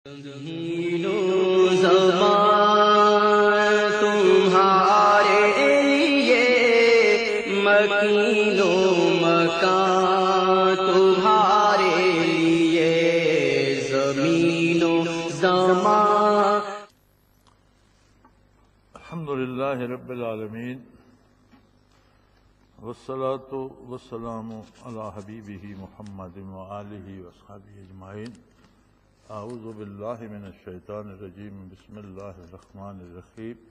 زمین و زمان تمہارے لیے، مکین و مکان تمہارے لیے، زمین و زمان. الحمدللہ رب العالمین، والصلاة والسلام علی حبیبہ محمد وآلہ واصحابہ اجمعین. اعوذ باللہ من الشیطان الرجیم، بسم اللہ الرحمن الرحیم.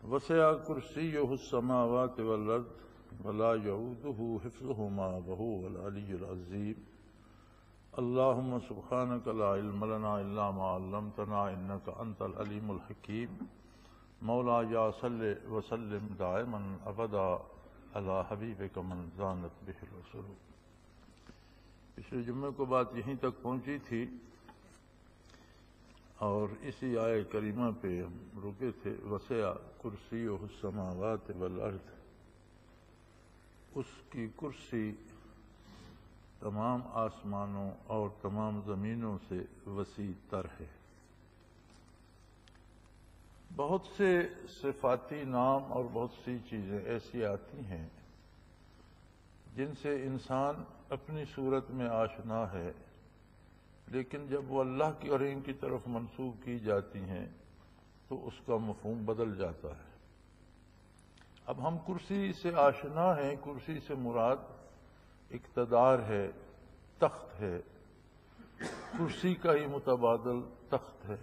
وسع کرسیہ السماوات والارض ولا یعودہ حفظہما وہو العلی العظیم. اللہم سبحانک لا علم لنا الا ما علمتنا انک انت العلیم الحکیم. مولا یا صلی وسلم دائما ابدا علی حبیبک من زانت بہ الرسول. پچھلے جمعے کو بات یہیں تک پہنچی تھی اور اسی آیہ کریمہ پہ ہم رکے تھے. وسع کرسیہ السماوات والارض، اس کی کرسی تمام آسمانوں اور تمام زمینوں سے وسیع تر ہے. بہت سے صفاتی نام اور بہت سی چیزیں ایسی آتی ہیں جن سے انسان اپنی صورت میں آشنا ہے، لیکن جب وہ اللہ کی کریم کی طرف منسوب کی جاتی ہیں تو اس کا مفہوم بدل جاتا ہے. اب ہم کرسی سے آشنا ہیں. کرسی سے مراد اقتدار ہے، تخت ہے. کرسی کا ہی متبادل تخت ہے.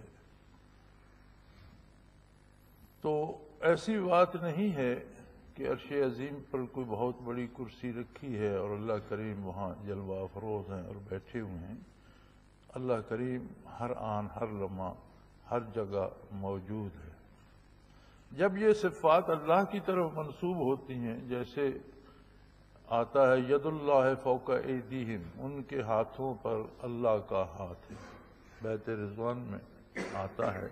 تو ایسی بات نہیں ہے کہ عرش عظیم پر کوئی بہت بڑی کرسی رکھی ہے اور اللہ کریم وہاں جلوہ افروز ہیں اور بیٹھے ہوئے ہیں. اللہ کریم ہر آن ہر لمحہ ہر جگہ موجود ہے. جب یہ صفات اللہ کی طرف منسوب ہوتی ہیں، جیسے آتا ہے ید اللہ فوق ایدیہم، ان کے ہاتھوں پر اللہ کا ہاتھ ہے. بیت رضوان میں آتا ہے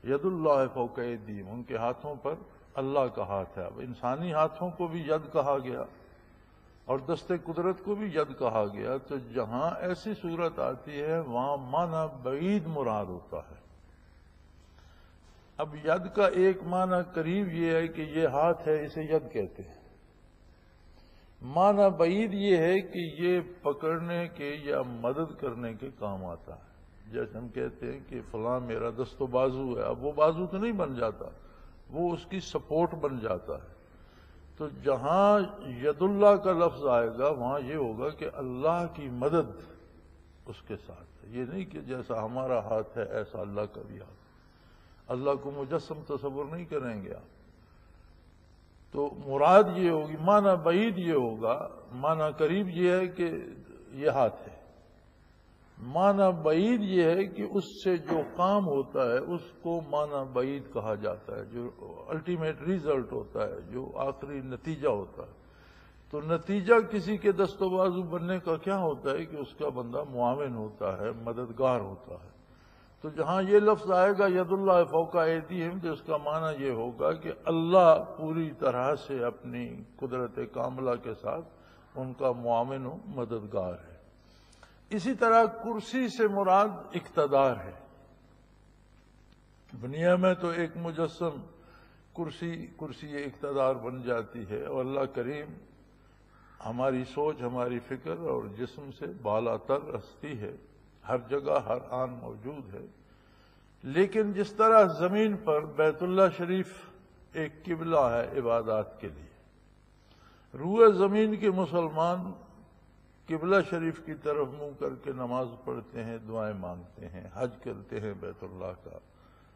ید اللہ فوق ایدیہم، ان کے ہاتھوں پر اللہ کا ہاتھ ہے. اب انسانی ہاتھوں کو بھی ید کہا گیا اور دست قدرت کو بھی ید کہا گیا. تو جہاں ایسی صورت آتی ہے وہاں معنی بعید مراد ہوتا ہے. اب ید کا ایک معنی قریب یہ ہے کہ یہ ہاتھ ہے، اسے ید کہتے ہیں. معنی بعید یہ ہے کہ یہ پکڑنے کے یا مدد کرنے کے کام آتا ہے. جیسے ہم کہتے ہیں کہ فلاں میرا دست و بازو ہے. اب وہ بازو تو نہیں بن جاتا، وہ اس کی سپورٹ بن جاتا ہے. تو جہاں ید اللہ کا لفظ آئے گا وہاں یہ ہوگا کہ اللہ کی مدد اس کے ساتھ ہے. یہ نہیں کہ جیسا ہمارا ہاتھ ہے ایسا اللہ کا بھی ہاتھ ہے. اللہ کو مجسم تصور نہیں کریں گے آپ. تو مراد یہ ہوگی، معنی بعید یہ ہوگا. معنی قریب یہ ہے کہ یہ ہاتھ ہے. معنی بعید یہ ہے کہ اس سے جو کام ہوتا ہے اس کو معنی بعید کہا جاتا ہے، جو الٹیمیٹ ریزلٹ ہوتا ہے، جو آخری نتیجہ ہوتا ہے. تو نتیجہ کسی کے دست و بازو بننے کا کیا ہوتا ہے کہ اس کا بندہ معاون ہوتا ہے، مددگار ہوتا ہے. تو جہاں یہ لفظ آئے گا ید اللہ فوق ایدیہم، تو اس کا معنی یہ ہوگا کہ اللہ پوری طرح سے اپنی قدرت کاملہ کے ساتھ ان کا معاون و مددگار ہے. اسی طرح کرسی سے مراد اقتدار ہے. دنیا میں تو ایک مجسم کرسی اقتدار بن جاتی ہے، اور اللہ کریم ہماری سوچ، ہماری فکر اور جسم سے بالا تر ہستی ہے، ہر جگہ ہر آن موجود ہے. لیکن جس طرح زمین پر بیت اللہ شریف ایک قبلہ ہے عبادات کے لیے، روئے زمین کے مسلمان قبلہ شریف کی طرف منہ کر کے نماز پڑھتے ہیں، دعائیں مانگتے ہیں، حج کرتے ہیں بیت اللہ کا.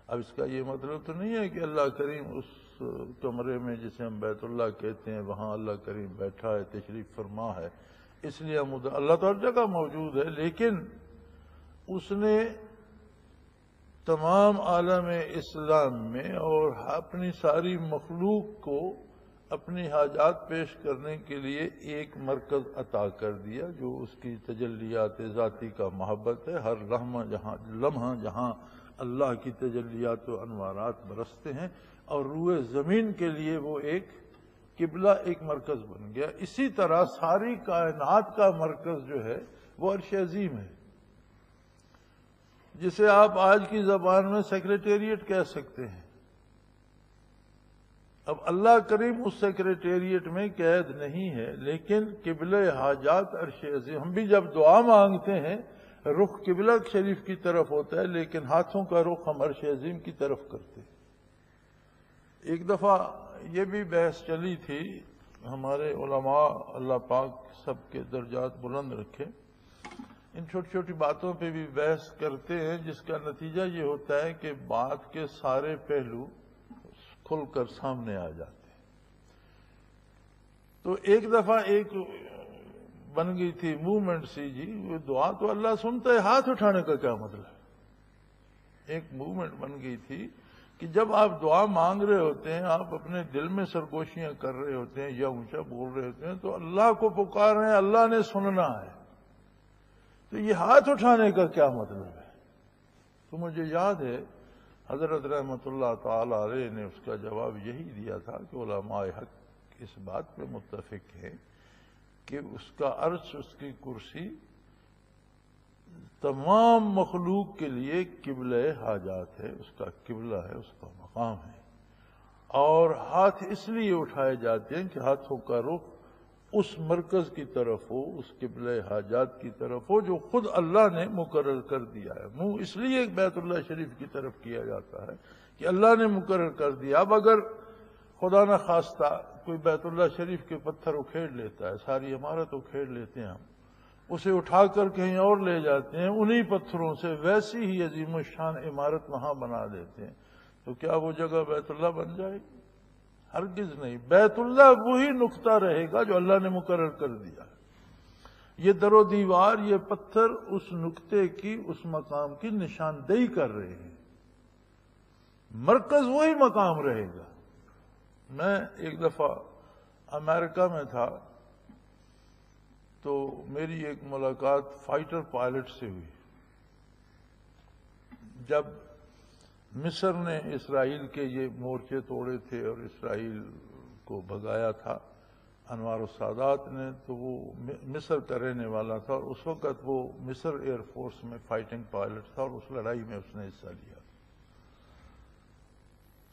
اب اس کا یہ مطلب تو نہیں ہے کہ اللہ کریم اس کمرے میں جسے ہم بیت اللہ کہتے ہیں وہاں اللہ کریم بیٹھا ہے، تشریف فرما ہے، اس لیے ہم اللہ تو ہر جگہ موجود ہے. لیکن اس نے تمام عالم اسلام میں اور اپنی ساری مخلوق کو اپنی حاجات پیش کرنے کے لیے ایک مرکز عطا کر دیا، جو اس کی تجلیات ذاتی کا محبت ہے. ہر لمحہ جہاں اللہ کی تجلیات و انوارات برستے ہیں، اور روئے زمین کے لیے وہ ایک قبلہ، ایک مرکز بن گیا. اسی طرح ساری کائنات کا مرکز جو ہے وہ عرش عظیم ہے. جسے آپ آج کی زبان میں سیکریٹریٹ کہہ سکتے ہیں. اب اللہ کریم اس سیکریٹریٹ میں قید نہیں ہے، لیکن قبلہ حاجات عرش عظیم. ہم بھی جب دعا مانگتے ہیں رخ قبلہ شریف کی طرف ہوتا ہے، لیکن ہاتھوں کا رخ ہم عرش عظیم کی طرف کرتے ہیں. ایک دفعہ یہ بھی بحث چلی تھی، ہمارے علماء اللہ پاک سب کے درجات بلند رکھے، ان چھوٹی چھوٹی باتوں پہ بھی بحث کرتے ہیں، جس کا نتیجہ یہ ہوتا ہے کہ بات کے سارے پہلو کھل کر سامنے آ جاتے ہیں. تو ایک دفعہ ایک بن گئی تھی موومنٹ سی، جی وہ دعا تو اللہ سنتا ہے، ہاتھ اٹھانے کا کیا مطلب ہے؟ ایک موومنٹ بن گئی تھی کہ جب آپ دعا مانگ رہے ہوتے ہیں، آپ اپنے دل میں سرگوشیاں کر رہے ہوتے ہیں یا اونچا بول رہے ہوتے ہیں، تو اللہ کو پکار رہے ہیں، اللہ نے سننا ہے، تو یہ ہاتھ اٹھانے کا کیا مطلب ہے؟ تو مجھے یاد ہے حضرت رحمت اللہ تعالی علیہ نے اس کا جواب یہی دیا تھا کہ علماء حق اس بات پہ متفق ہیں کہ اس کا عرش، اس کی کرسی تمام مخلوق کے لیے قبلہ حاجات ہے، اس کا قبلہ ہے، اس کا مقام ہے. اور ہاتھ اس لیے اٹھائے جاتے ہیں کہ ہاتھوں کا رخ اس مرکز کی طرف ہو، اس قبلہ حاجات کی طرف ہو جو خود اللہ نے مقرر کر دیا ہے. منہ اس لیے بیت اللہ شریف کی طرف کیا جاتا ہے کہ اللہ نے مقرر کر دیا. اب اگر خدا نہ خواستہ کوئی بیت اللہ شریف کے پتھر اکھیڑ لیتا ہے، ساری عمارت اکھیڑ لیتے ہیں، ہم اسے اٹھا کر کہیں اور لے جاتے ہیں، انہی پتھروں سے ویسی ہی عظیم الشان عمارت وہاں بنا دیتے ہیں، تو کیا وہ جگہ بیت اللہ بن جائے گی؟ ہرگز نہیں. بیت اللہ وہی نقطہ رہے گا جو اللہ نے مقرر کر دیا. یہ در و دیوار، یہ پتھر اس نقطے کی، اس مقام کی نشاندہی کر رہے ہیں. مرکز وہی مقام رہے گا. میں ایک دفعہ امریکہ میں تھا، تو میری ایک ملاقات فائٹر پائلٹ سے ہوئی. جب مصر نے اسرائیل کے یہ مورچے توڑے تھے اور اسرائیل کو بھگایا تھا انوار السادات نے، تو وہ مصر کا رہنے والا تھا، اور اس وقت وہ مصر ایئر فورس میں فائٹنگ پائلٹ تھا، اور اس لڑائی میں اس نے حصہ لیا.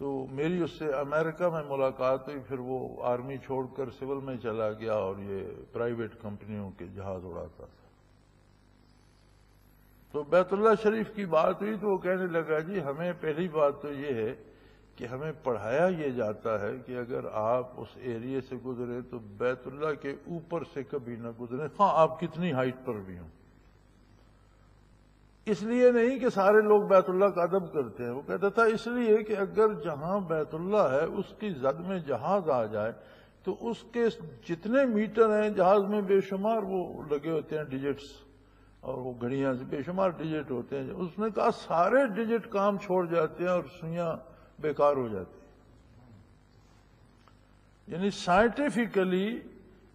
تو میری اس سے امریکہ میں ملاقات ہوئی. پھر وہ آرمی چھوڑ کر سول میں چلا گیا اور یہ پرائیویٹ کمپنیوں کے جہاز اڑاتا تھا. تو بیت اللہ شریف کی بات ہوئی تو وہ کہنے لگا، جی ہمیں پہلی بات تو یہ ہے کہ ہمیں پڑھایا یہ جاتا ہے کہ اگر آپ اس ایریے سے گزرے تو بیت اللہ کے اوپر سے کبھی نہ گزریں، ہاں آپ کتنی ہائٹ پر بھی ہوں. اس لیے نہیں کہ سارے لوگ بیت اللہ کا ادب کرتے ہیں، وہ کہتا تھا اس لیے کہ اگر جہاں بیت اللہ ہے اس کی زد میں جہاز آ جائے تو اس کے جتنے میٹر ہیں جہاز میں بے شمار وہ لگے ہوتے ہیں ڈیجٹس، اور وہ گھڑیاں سے بے شمار ڈیجٹ ہوتے ہیں. اس نے کہا سارے ڈیجٹ کام چھوڑ جاتے ہیں اور سوئیاں بیکار ہو جاتی ہیں. یعنی سائنٹیفکلی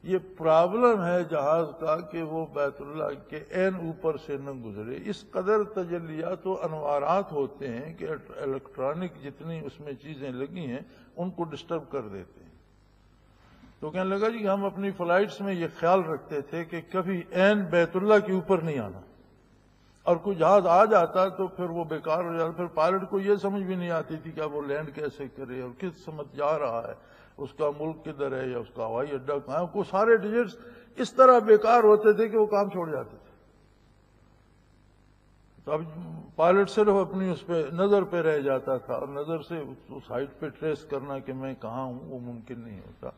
یہ پرابلم ہے جہاز کا کہ وہ بیت اللہ کے عین اوپر سے نہ گزرے. اس قدر تجلیات و انوارات ہوتے ہیں کہ الیکٹرانک جتنی اس میں چیزیں لگی ہیں ان کو ڈسٹرب کر دیتے ہیں. تو کہنے لگا جی ہم اپنی فلائٹس میں یہ خیال رکھتے تھے کہ کبھی عین بیت اللہ کے اوپر نہیں آنا، اور کوئی جہاز آ جاتا تو پھر وہ بیکار ہو جاتا. پھر پائلٹ کو یہ سمجھ بھی نہیں آتی تھی کہ وہ لینڈ کیسے کرے اور کس سمت جا رہا ہے، اس کا ملک کدھر ہے یا اس کا ہوائی اڈہ کہاں ہے. وہ سارے ڈیجٹس اس طرح بیکار ہوتے تھے کہ وہ کام چھوڑ جاتے تھے. تو اب پائلٹ صرف اپنی اس پہ نظر پہ رہ جاتا تھا، اور نظر سے اس ہائٹ پہ ٹریس کرنا کہ میں کہاں ہوں وہ ممکن نہیں ہوتا.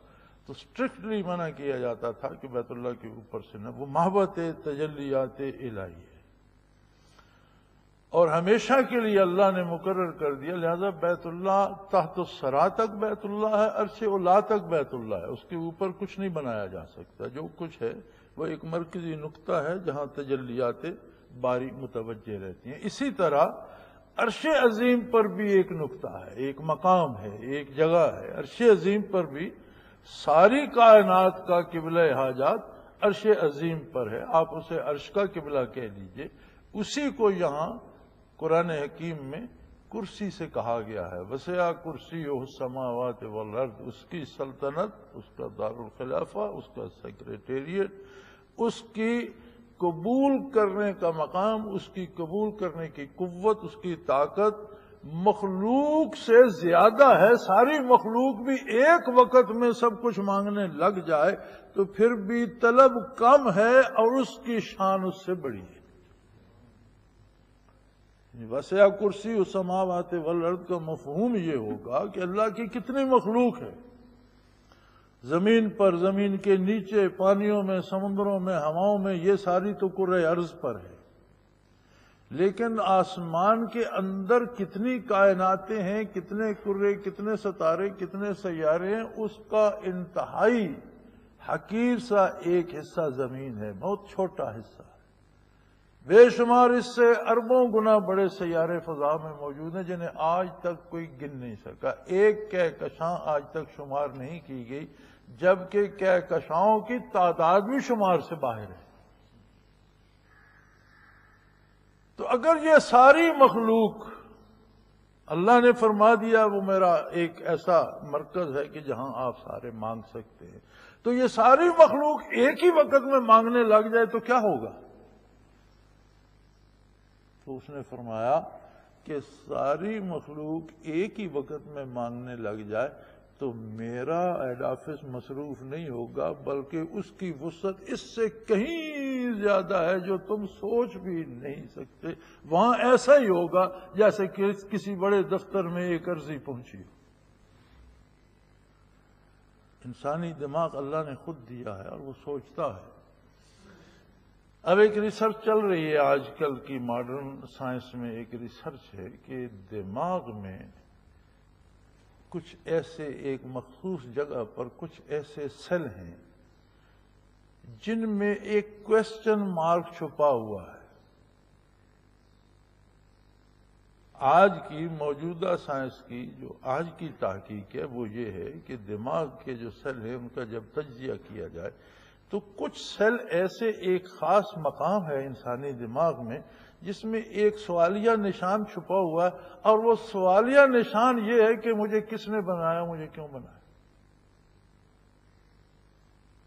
تو اسٹرکٹلی منع کیا جاتا تھا کہ بیت اللہ کے اوپر سے نہ. وہ محبت تجلیات الہی ہے اور ہمیشہ کے لیے اللہ نے مقرر کر دیا. لہذا بیت اللہ تحت الثری تک بیت اللہ ہے، عرش اولا تک بیت اللہ ہے. اس کے اوپر کچھ نہیں بنایا جا سکتا. جو کچھ ہے وہ ایک مرکزی نقطہ ہے جہاں تجلیات باری متوجہ رہتی ہیں. اسی طرح عرش عظیم پر بھی ایک نقطہ ہے، ایک مقام ہے، ایک جگہ ہے. عرش عظیم پر بھی ساری کائنات کا قبلہ حاجات عرش عظیم پر ہے. آپ اسے عرش کا قبلہ کہہ لیجئے. اسی کو یہاں قرآن حکیم میں کرسی سے کہا گیا ہے. وسع کرسیہ السماوات والارض. اس کی سلطنت، اس کا دارالخلافہ، اس کا سیکریٹریٹ، اس کی قبول کرنے کا مقام، اس کی قبول کرنے کی قوت، اس کی طاقت مخلوق سے زیادہ ہے۔ ساری مخلوق بھی ایک وقت میں سب کچھ مانگنے لگ جائے تو پھر بھی طلب کم ہے اور اس کی شان اس سے بڑی ہے۔ وسع کرسی السماوات والارض کا مفہوم یہ ہوگا کہ اللہ کی کتنی مخلوق ہے، زمین پر، زمین کے نیچے، پانیوں میں، سمندروں میں، ہواؤں میں، یہ ساری تو کرۂ ارض پر ہے، لیکن آسمان کے اندر کتنی کائناتیں ہیں، کتنے کرے، کتنے ستارے، کتنے سیارے ہیں، اس کا انتہائی حقیر سا ایک حصہ زمین ہے، بہت چھوٹا حصہ ہے۔ بے شمار اس سے اربوں گنا بڑے سیارے فضا میں موجود ہیں جنہیں آج تک کوئی گن نہیں سکا۔ ایک کہکشاں آج تک شمار نہیں کی گئی، جبکہ کہکشاؤں کی تعداد بھی شمار سے باہر ہے۔ تو اگر یہ ساری مخلوق اللہ نے فرما دیا وہ میرا ایک ایسا مرکز ہے کہ جہاں آپ سارے مانگ سکتے ہیں، تو یہ ساری مخلوق ایک ہی وقت میں مانگنے لگ جائے تو کیا ہوگا؟ تو اس نے فرمایا کہ ساری مخلوق ایک ہی وقت میں مانگنے لگ جائے تو میرا ہیڈ آفس مصروف نہیں ہوگا، بلکہ اس کی وسعت اس سے کہیں زیادہ ہے جو تم سوچ بھی نہیں سکتے۔ وہاں ایسا ہی ہوگا جیسے کہ کسی بڑے دفتر میں ایک عرضی پہنچی ہو۔ انسانی دماغ اللہ نے خود دیا ہے اور وہ سوچتا ہے۔ اب ایک ریسرچ چل رہی ہے آج کل کی ماڈرن سائنس میں، ایک ریسرچ ہے کہ دماغ میں کچھ ایسے ایک مخصوص جگہ پر کچھ ایسے سیل ہیں جن میں ایک کویسچن مارک چھپا ہوا ہے۔ آج کی موجودہ سائنس کی جو آج کی تحقیق ہے وہ یہ ہے کہ دماغ کے جو سیل ہیں ان کا جب تجزیہ کیا جائے تو کچھ سیل ایسے ایک خاص مقام ہے انسانی دماغ میں جس میں ایک سوالیہ نشان چھپا ہوا ہے، اور وہ سوالیہ نشان یہ ہے کہ مجھے کس نے بنایا، مجھے کیوں بنایا۔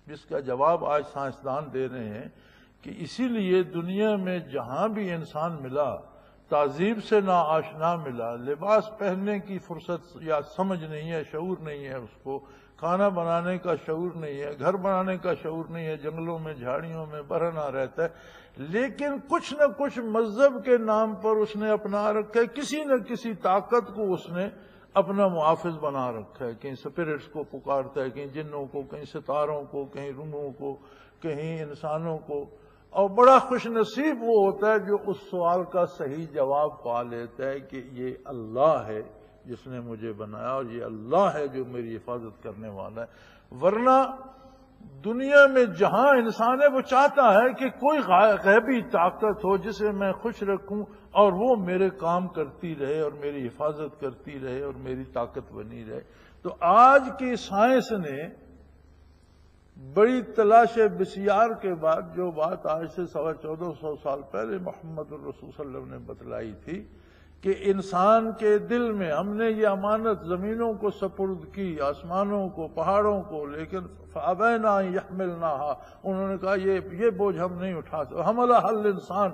جس کا جواب آج سائنسدان دے رہے ہیں کہ اسی لیے دنیا میں جہاں بھی انسان ملا، تہذیب سے نا آشنا ملا، لباس پہننے کی فرصت یا سمجھ نہیں ہے، شعور نہیں ہے اس کو، کھانا بنانے کا شعور نہیں ہے، گھر بنانے کا شعور نہیں ہے، جنگلوں میں جھاڑیوں میں برہنہ رہتا ہے، لیکن کچھ نہ کچھ مذہب کے نام پر اس نے اپنا رکھا ہے، کسی نہ کسی طاقت کو اس نے اپنا محافظ بنا رکھا ہے، کہیں سپرٹس کو پکارتا ہے، کہیں جنوں کو، کہیں ستاروں کو، کہیں روحوں کو، کہیں انسانوں کو، اور بڑا خوش نصیب وہ ہوتا ہے جو اس سوال کا صحیح جواب پا لیتا ہے کہ یہ اللہ ہے جس نے مجھے بنایا اور یہ اللہ ہے جو میری حفاظت کرنے والا ہے۔ ورنہ دنیا میں جہاں انسان ہے وہ چاہتا ہے کہ کوئی غیبی طاقت ہو جسے میں خوش رکھوں اور وہ میرے کام کرتی رہے اور میری حفاظت کرتی رہے اور میری طاقت بنی رہے۔ تو آج کی سائنس نے بڑی تلاش بسیار کے بعد جو بات آج سے 1450 سال پہلے محمد الرسول صلی اللہ علیہ وسلم نے بتلائی تھی کہ انسان کے دل میں ہم نے یہ امانت زمینوں کو سپرد کی، آسمانوں کو، پہاڑوں کو، لیکن فَأَبَيْنَا أَن يَحْمِلْنَاهَا، انہوں نے کہا یہ بوجھ ہم نہیں اٹھا سکتے، حَمَلَهَا الْإِنسان،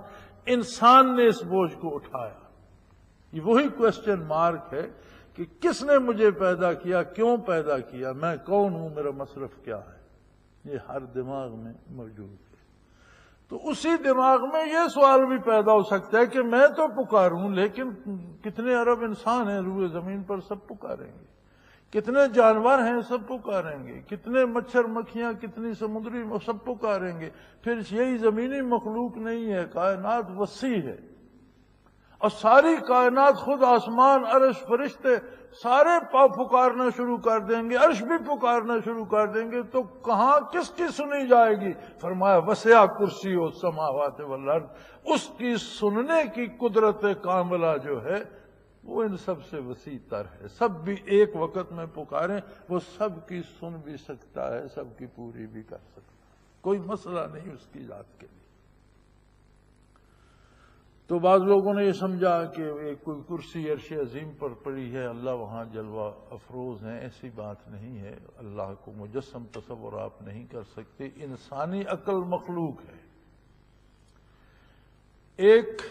انسان نے اس بوجھ کو اٹھایا۔ یہ وہی کویسچن مارک ہے کہ کس نے مجھے پیدا کیا، کیوں پیدا کیا، میں کون ہوں، میرا مصرف کیا ہے، یہ ہر دماغ میں موجود ہے۔ تو اسی دماغ میں یہ سوال بھی پیدا ہو سکتا ہے کہ میں تو پکاروں لیکن کتنے ارب انسان ہیں روئے زمین پر، سب پکاریں گے، کتنے جانور ہیں سب پکاریں گے، کتنے مچھر مکھیاں، کتنی سمندری سب پکاریں گے، پھر یہی زمینی مخلوق نہیں ہے، کائنات وسیع ہے، اور ساری کائنات خود آسمان، عرش، فرشتے سارے پکارنا شروع کر دیں گے، عرش بھی پکارنا شروع کر دیں گے، تو کہاں کس کی سنی جائے گی؟ فرمایا وسع کرسی السماوات والارض، اس کی سننے کی قدرت کاملہ جو ہے وہ ان سب سے وسیع تر ہے۔ سب بھی ایک وقت میں پکاریں وہ سب کی سن بھی سکتا ہے، سب کی پوری بھی کر سکتا ہے، کوئی مسئلہ نہیں اس کی ذات کے لیے۔ تو بعض لوگوں نے یہ سمجھا کہ ایک کوئی کرسی عرش عظیم پر پڑی ہے، اللہ وہاں جلوہ افروز ہیں، ایسی بات نہیں ہے، اللہ کو مجسم تصور آپ نہیں کر سکتے، انسانی عقل مخلوق ہے، ایک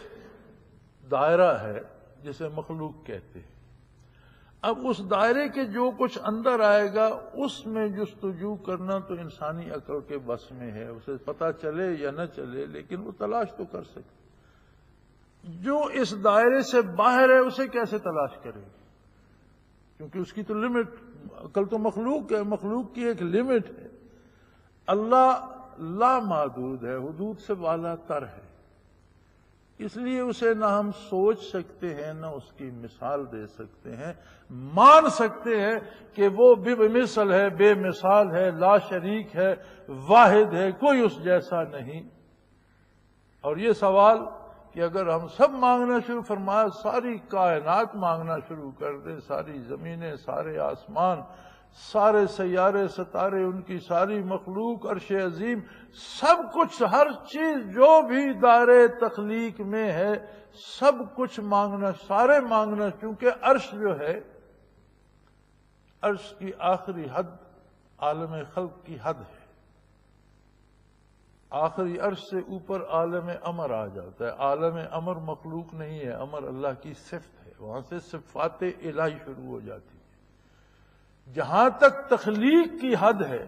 دائرہ ہے جسے مخلوق کہتے ہیں. اب اس دائرے کے جو کچھ اندر آئے گا اس میں جستجو کرنا تو انسانی عقل کے بس میں ہے. اسے پتہ چلے یا نہ چلے لیکن وہ تلاش تو کر سکتے. جو اس دائرے سے باہر ہے اسے کیسے تلاش کرے گی؟ کیونکہ اس کی تو لمٹ، عقل تو مخلوق ہے، مخلوق کی ایک لمٹ ہے. اللہ لا محدود ہے، حدود سے بالا تر ہے. اس لیے اسے نہ ہم سوچ سکتے ہیں نہ اس کی مثال دے سکتے ہیں. مان سکتے ہیں کہ وہ بے مثل ہے، بے مثال ہے، لا شریک ہے، واحد ہے، کوئی اس جیسا نہیں. اور یہ سوال کہ اگر ہم سب مانگنا شروع فرمایا، ساری کائنات مانگنا شروع کر دیں، ساری زمینیں، سارے آسمان، سارے سیارے ستارے، ان کی ساری مخلوق، عرش عظیم، سب کچھ، ہر چیز جو بھی دائرے تخلیق میں ہے، سب کچھ مانگنا، سارے مانگنا. کیونکہ عرش جو ہے، عرش کی آخری حد عالم خلق کی حد ہے. آخری عرش سے اوپر عالم امر آ جاتا ہے. عالم امر مخلوق نہیں ہے، امر اللہ کی صفت ہے. وہاں سے صفات الہی شروع ہو جاتی ہے. جہاں تک تخلیق کی حد ہے،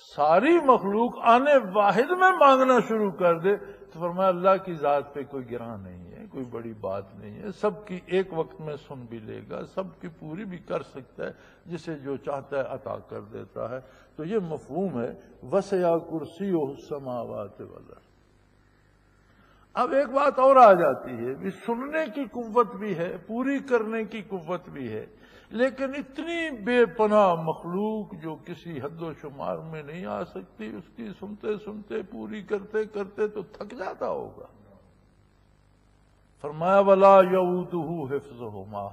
ساری مخلوق آنے واحد میں مانگنا شروع کر دے تو فرمایا اللہ کی ذات پہ کوئی گراں نہیں ہے، کوئی بڑی بات نہیں ہے. سب کی ایک وقت میں سن بھی لے گا، سب کی پوری بھی کر سکتا ہے، جسے جو چاہتا ہے عطا کر دیتا ہے. تو یہ مفہوم ہے وسع کرسیہ السماوات والارض. اب ایک بات اور آ جاتی ہے، بھی سننے کی قوت بھی ہے، پوری کرنے کی قوت بھی ہے، لیکن اتنی بے پناہ مخلوق جو کسی حد و شمار میں نہیں آ سکتی، اس کی سنتے سنتے، پوری کرتے کرتے تو تھک جاتا ہوگا. فرمایا وَلَا يَئُودُهُ حِفْظُهُمَا،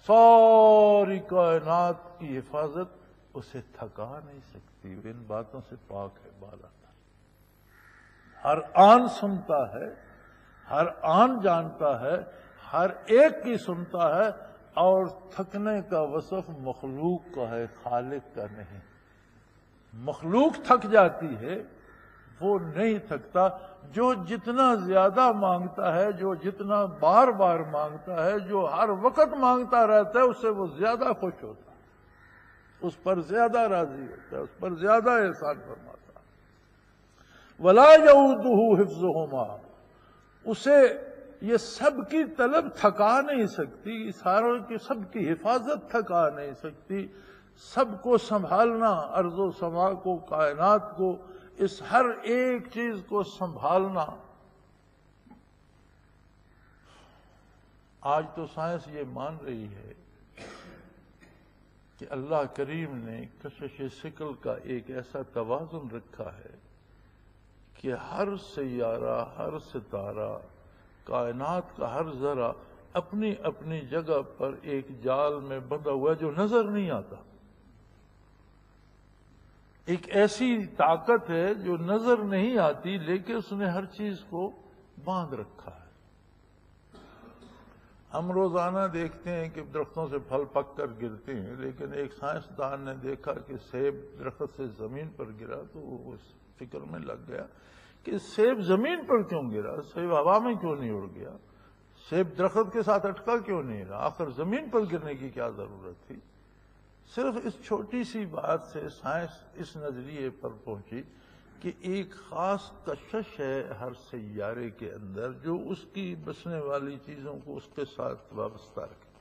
ساری کائنات کی حفاظت اسے تھکا نہیں سکتی. ان باتوں سے پاک ہے بالا تر. ہر آن سنتا ہے، ہر آن جانتا ہے، ہر ایک کی سنتا ہے. اور تھکنے کا وصف مخلوق کا ہے، خالق کا نہیں. مخلوق تھک جاتی ہے، وہ نہیں تھکتا. جو جتنا زیادہ مانگتا ہے، جو جتنا بار بار مانگتا ہے، جو ہر وقت مانگتا رہتا ہے، اس سے وہ زیادہ خوش ہوتا ہے، اس پر زیادہ راضی ہوتا ہے، اس پر زیادہ احسان فرماتا ہے. وَلَا يَئُودُهُ حِفْظُهُمَا، اسے یہ سب کی طلب تھکا نہیں سکتی، ساروں کی، سب کی حفاظت تھکا نہیں سکتی. سب کو سنبھالنا، ارض و سما کو، کائنات کو، اس ہر ایک چیز کو سنبھالنا. آج تو سائنس یہ مان رہی ہے کہ اللہ کریم نے کشش ثقل کا ایک ایسا توازن رکھا ہے کہ ہر سیارہ، ہر ستارہ، کائنات کا ہر ذرہ اپنی اپنی جگہ پر ایک جال میں بندھا ہوا ہے جو نظر نہیں آتا. ایک ایسی طاقت ہے جو نظر نہیں آتی لیکن اس نے ہر چیز کو باندھ رکھا ہے. ہم روزانہ دیکھتے ہیں کہ درختوں سے پھل پک کر گرتے ہیں، لیکن ایک سائنسدان نے دیکھا کہ سیب درخت سے زمین پر گرا تو وہ اس فکر میں لگ گیا کہ سیب زمین پر کیوں گرا، سیب ہوا میں کیوں نہیں اڑ گیا، سیب درخت کے ساتھ اٹکا کیوں نہیں رہا، آخر زمین پر گرنے کی کیا ضرورت تھی. صرف اس چھوٹی سی بات سے سائنس اس نظریے پر پہنچی کہ ایک خاص کشش ہے ہر سیارے کے اندر جو اس کی بسنے والی چیزوں کو اس کے ساتھ وابستہ رکھتی،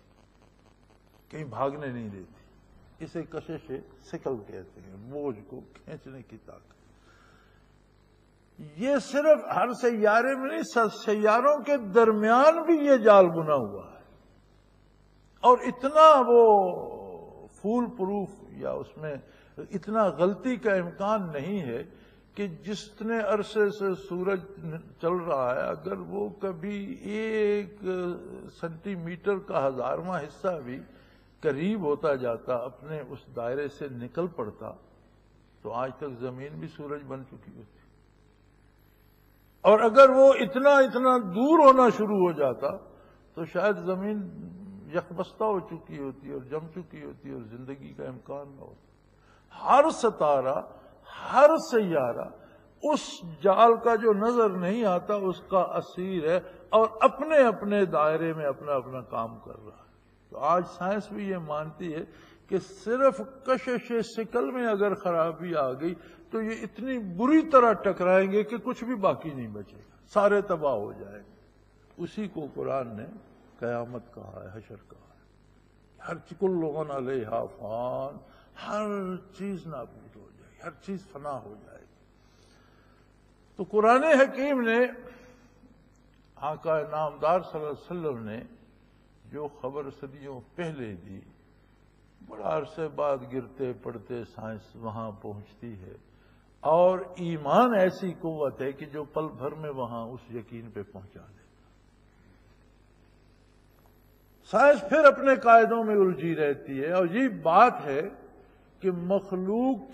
کہیں بھاگنے نہیں دیتی. اسے کشش ثقل کہتے ہیں، بوجھ کو کھینچنے کی طاقت. یہ صرف ہر سیارے میں نہیں، سیاروں کے درمیان بھی یہ جال بنا ہوا ہے. اور اتنا وہ فول پروف یا اس میں اتنا غلطی کا امکان نہیں ہے کہ جتنے عرصے سے سورج چل رہا ہے اگر وہ کبھی 1 سینٹی میٹر کا 1000واں حصہ بھی قریب ہوتا جاتا، اپنے اس دائرے سے نکل پڑتا، تو آج تک زمین بھی سورج بن چکی ہوتی. اور اگر وہ اتنا دور ہونا شروع ہو جاتا تو شاید زمین یکبستہ ہو چکی ہوتی اور جم چکی ہوتی اور زندگی کا امکان نہ ہوتا. ہر ستارہ، ہر سیارہ اس جال کا جو نظر نہیں آتا اس کا اسیر ہے اور اپنے اپنے دائرے میں اپنا اپنا کام کر رہا ہے۔ تو آج سائنس بھی یہ مانتی ہے کہ صرف کشش سکل میں اگر خرابی آ گئی تو یہ اتنی بری طرح ٹکرائیں گے کہ کچھ بھی باقی نہیں بچے گا، سارے تباہ ہو جائیں گے۔ اسی کو قرآن نے قیامت کہا ہے، حشر کہا ہے۔ ہر کل من علیہا فان، ہر چیز نابود ہو جائے گی، ہر چیز فنا ہو جائے گی۔ تو قرآن حکیم نے آقا نامدار صلی اللہ علیہ وسلم نے جو خبر صدیوں پہلے دی، بڑا عرصے بعد گرتے پڑتے سائنس وہاں پہنچتی ہے، اور ایمان ایسی قوت ہے کہ جو پل بھر میں وہاں اس یقین پہ پہنچا دے۔ سائنس پھر اپنے قاعدوں میں الجھی رہتی ہے، اور یہ بات ہے کہ مخلوق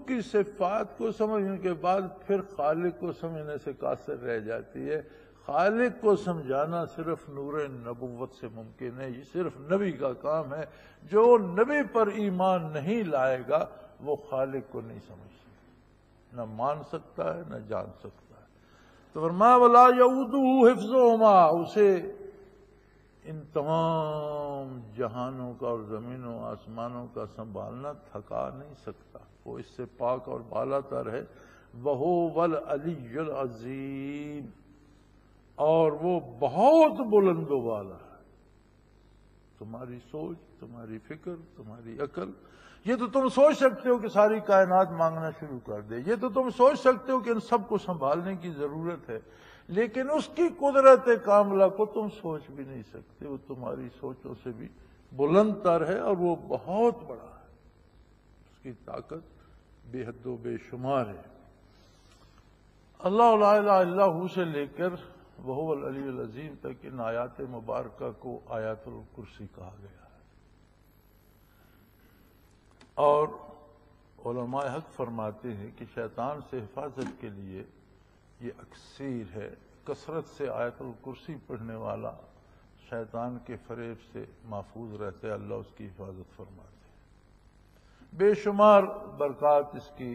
کی صفات کو سمجھنے کے بعد پھر خالق کو سمجھنے سے قاصر رہ جاتی ہے۔ خالق کو سمجھانا صرف نور نبوت سے ممکن ہے، یہ صرف نبی کا کام ہے۔ جو نبی پر ایمان نہیں لائے گا وہ خالق کو نہیں سمجھ سکتا، نہ مان سکتا ہے نہ جان سکتا ہے۔ تو فرمایا وَلَا يَئُودُهُ حِفْظُهُمَا، اسے ان تمام جہانوں کا اور زمینوں آسمانوں کا سنبھالنا تھکا نہیں سکتا، وہ اس سے پاک اور بالا تر ہے۔ وَهُوَ الْعَلِيُّ الْعَظِيمُ، اور وہ بہت بلند و بالا ہے۔ تمہاری سوچ، تمہاری فکر، تمہاری عقل، یہ تو تم سوچ سکتے ہو کہ ساری کائنات مانگنا شروع کر دے، یہ تو تم سوچ سکتے ہو کہ ان سب کو سنبھالنے کی ضرورت ہے، لیکن اس کی قدرت کاملہ کو تم سوچ بھی نہیں سکتے۔ وہ تمہاری سوچوں سے بھی بلند تر ہے اور وہ بہت بڑا ہے، اس کی طاقت بے حد و بے شمار ہے۔ اللہ لا الہ الا ہو سے لے کر وہو العلی العظیم تک ان آیات مبارکہ کو آیات الکرسی کہا گیا ہے۔ اور علماء حق فرماتے ہیں کہ شیطان سے حفاظت کے لیے یہ اکثیر ہے، کثرت سے آیت الکرسی پڑھنے والا شیطان کے فریب سے محفوظ رہتے، اللہ اس کی حفاظت فرماتے ہیں۔ بے شمار برکات اس کی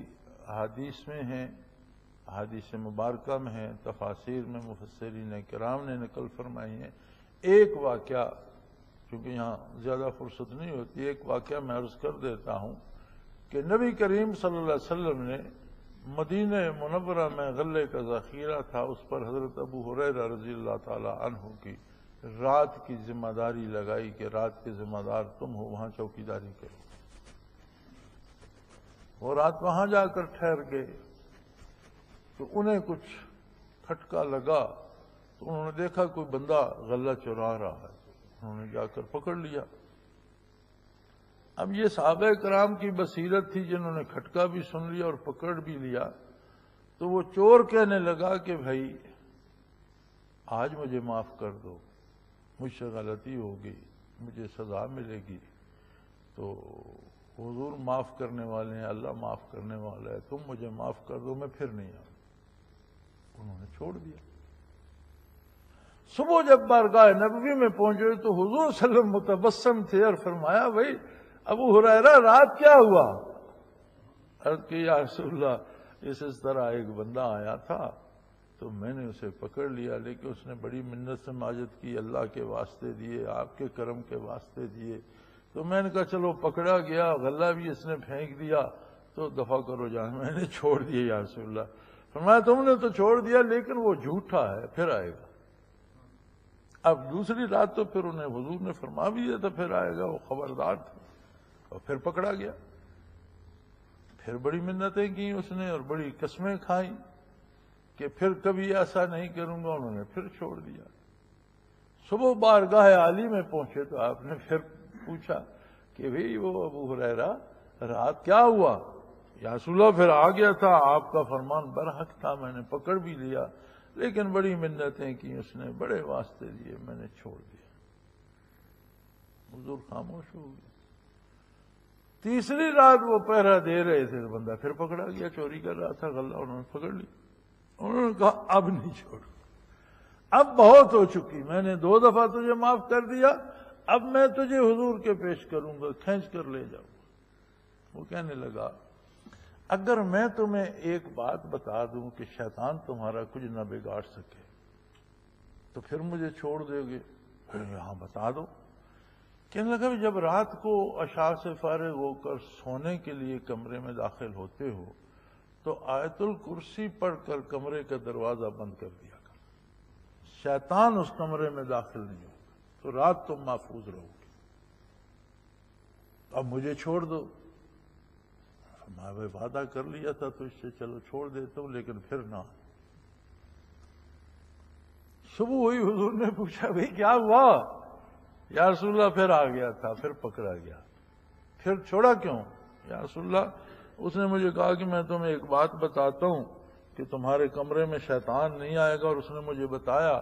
احادیث میں ہیں، احادیث مبارکہ میں ہیں، تفاسیر میں مفسرین کرام نے نقل فرمائی ہیں۔ ایک واقعہ، کیونکہ یہاں زیادہ فرصت نہیں ہوتی، ایک واقعہ میں عرض کر دیتا ہوں کہ نبی کریم صلی اللہ علیہ وسلم نے مدینہ منورہ میں غلے کا ذخیرہ تھا، اس پر حضرت ابو ہریرہ رضی اللہ تعالی عنہ کی رات کی ذمہ داری لگائی کہ رات کے ذمہ دار تم ہو، وہاں چوکیداری کرو۔ وہ رات وہاں جا کر ٹھہر گئے تو انہیں کچھ کھٹکا لگا، تو انہوں نے دیکھا کوئی بندہ غلہ چرا رہا ہے، انہوں نے جا کر پکڑ لیا۔ اب یہ صحابہ کرام کی بصیرت تھی، جنہوں نے کھٹکا بھی سن لیا اور پکڑ بھی لیا، تو وہ چور کہنے لگا کہ بھائی آج مجھے معاف کر دو، مجھ سے غلطی ہو گئی، مجھے سزا ملے گی۔ تو حضور معاف کرنے والے ہیں، اللہ معاف کرنے والا ہے، تم مجھے معاف کر دو، میں پھر نہیں آؤں۔ انہوں نے چھوڑ دیا۔ صبح جب بارگاہ نبوی میں پہنچے تو حضور صلی اللہ علیہ وسلم متبسم تھے اور فرمایا بھائی ابو ہریرہ رات کیا ہوا؟ عرض کہ یا رسول اللہ اس طرح ایک بندہ آیا تھا تو میں نے اسے پکڑ لیا، لیکن اس نے بڑی منت سے ماجت کی، اللہ کے واسطے دیے، آپ کے کرم کے واسطے دیے، تو میں نے کہا چلو پکڑا گیا، غلہ بھی اس نے پھینک دیا تو دفع کرو جان، میں نے چھوڑ دیے یا رسول اللہ۔ فرمایا تم نے تو چھوڑ دیا لیکن وہ جھوٹا ہے، پھر آئے گا۔ اب دوسری رات تو پھر انہیں حضور نے فرما بھی دیا تھا پھر آئے گا، وہ خبردار تھا، اور پھر پکڑا گیا۔ پھر بڑی منتیں کی اس نے اور بڑی قسمیں کھائیں کہ پھر کبھی ایسا نہیں کروں گا، انہوں نے پھر چھوڑ دیا۔ صبح بارگاہ عالی میں پہنچے تو آپ نے پھر پوچھا کہ بھئی وہ ابو ہریرہ رات کیا ہوا؟ یا رسول اللہ پھر آ گیا تھا، آپ کا فرمان برحق تھا، میں نے پکڑ بھی لیا لیکن بڑی منتیں کی اس نے، بڑے واسطے دیے، میں نے چھوڑ دیا۔ حضور خاموش ہو گئے۔ تیسری رات وہ پہرا دے رہے تھے، بندہ پھر پکڑا گیا، چوری کر رہا تھا غلہ، انہوں نے پکڑ لی۔ انہوں نے کہا اب نہیں چھوڑوں، اب بہت ہو چکی، میں نے 2 دفعہ تجھے معاف کر دیا، اب میں تجھے حضور کے پیش کروں گا، کھینچ کر لے جاؤں گا۔ وہ کہنے لگا اگر میں تمہیں ایک بات بتا دوں کہ شیطان تمہارا کچھ نہ بگاڑ سکے تو پھر مجھے چھوڑ دے گے؟ ہاں بتا دو۔ کہنے لگا بھی جب رات کو عشاء سے فارغ ہو کر سونے کے لیے کمرے میں داخل ہوتے ہو تو آیت الکرسی پڑھ کر کمرے کا دروازہ بند کر دیا کر، شیطان اس کمرے میں داخل نہیں ہوگا، تو رات تم محفوظ رہو گے۔ اب مجھے چھوڑ دو۔ میں وعدہ کر لیا تھا تو اس سے چلو چھوڑ دیتا ہوں، لیکن پھر نہ۔ صبح ہوئی، حضور نے پوچھا بھئی کیا ہوا؟ یا رسول اللہ پھر آ گیا تھا، پھر پکڑا گیا۔ پھر چھوڑا کیوں؟ یا رسول اللہ اس نے مجھے کہا کہ میں تمہیں ایک بات بتاتا ہوں کہ تمہارے کمرے میں شیطان نہیں آئے گا، اور اس نے مجھے بتایا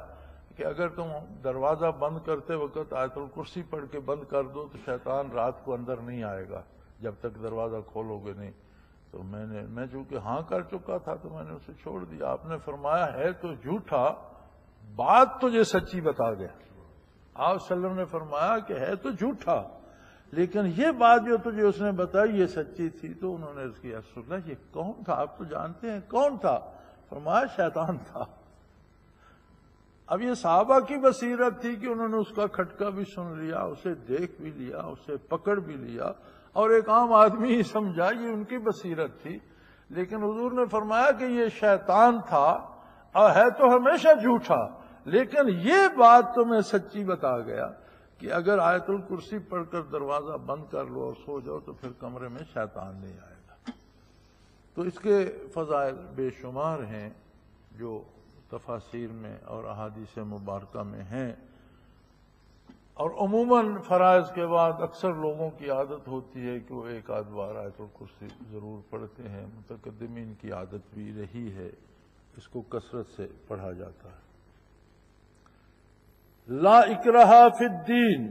کہ اگر تم دروازہ بند کرتے وقت آیت الکرسی پڑھ کے بند کر دو تو شیطان رات کو اندر نہیں آئے گا جب تک دروازہ کھولو گے نہیں۔ تو میں چونکہ ہاں کر چکا تھا تو میں نے اسے چھوڑ دیا۔ آپ نے فرمایا ہے تو جھوٹا، بات تجھے سچی بتا گیا۔ آپ صلی اللہ علیہ وسلم نے فرمایا کہ ہے تو جھوٹا لیکن یہ بات جو تجھے اس نے بتائی یہ سچی تھی۔ تو انہوں نے اس کی رسول اللہ یہ کون تھا؟ آپ تو جانتے ہیں کون تھا؟ فرمایا شیطان تھا۔ اب یہ صحابہ کی بصیرت تھی کہ انہوں نے اس کا کھٹکا بھی سن لیا، اسے دیکھ بھی لیا، اسے پکڑ بھی لیا، اور ایک عام آدمی ہی سمجھا، یہ ان کی بصیرت تھی۔ لیکن حضور نے فرمایا کہ یہ شیطان تھا اور ہے تو ہمیشہ جھوٹا، لیکن یہ بات تو میں سچی بتا گیا کہ اگر آیت الکرسی پڑھ کر دروازہ بند کر لو اور سو جاؤ تو پھر کمرے میں شیطان نہیں آئے گا۔ تو اس کے فضائل بے شمار ہیں جو تفاسیر میں اور احادیث مبارکہ میں ہیں، اور عموماً فرائض کے بعد اکثر لوگوں کی عادت ہوتی ہے کہ وہ ایک آدھ بار آیت الکرسی ضرور پڑھتے ہیں، متقدمین کی عادت بھی رہی ہے، اس کو کثرت سے پڑھا جاتا ہے۔ لا اکراہ فی الدین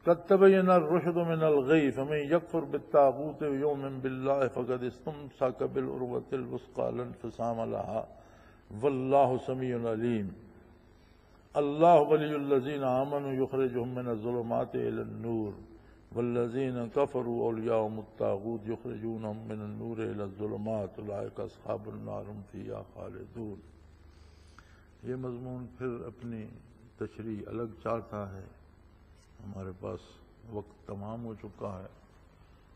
قد تبین الرشد من الغی فمن یکفر بالطاغوت یؤمن باللہ فقد استمسک بالعروۃ الوثقی لا انفصام لها واللہ سمیع علیم۔ اللہ ولی الذین آمنوا یخرجهم من الظلمات الی النور والذین کفروا اولیاءهم الطاغوت یخرجونهم من النور الی الظلمات اولئک اصحاب النار هم فیہا خالدون۔ یہ مضمون پھر اپنی تشریح الگ چاہتا ہے، ہمارے پاس وقت تمام ہو چکا ہے۔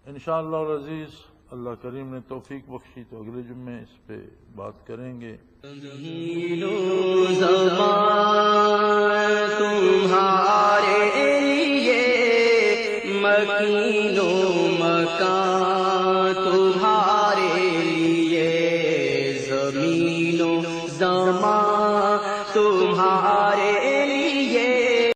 انشاءاللہ العزیز اللہ کریم نے توفیق بخشی تو اگلے جمعے اس پہ بات کریں گے۔ زمین و زمان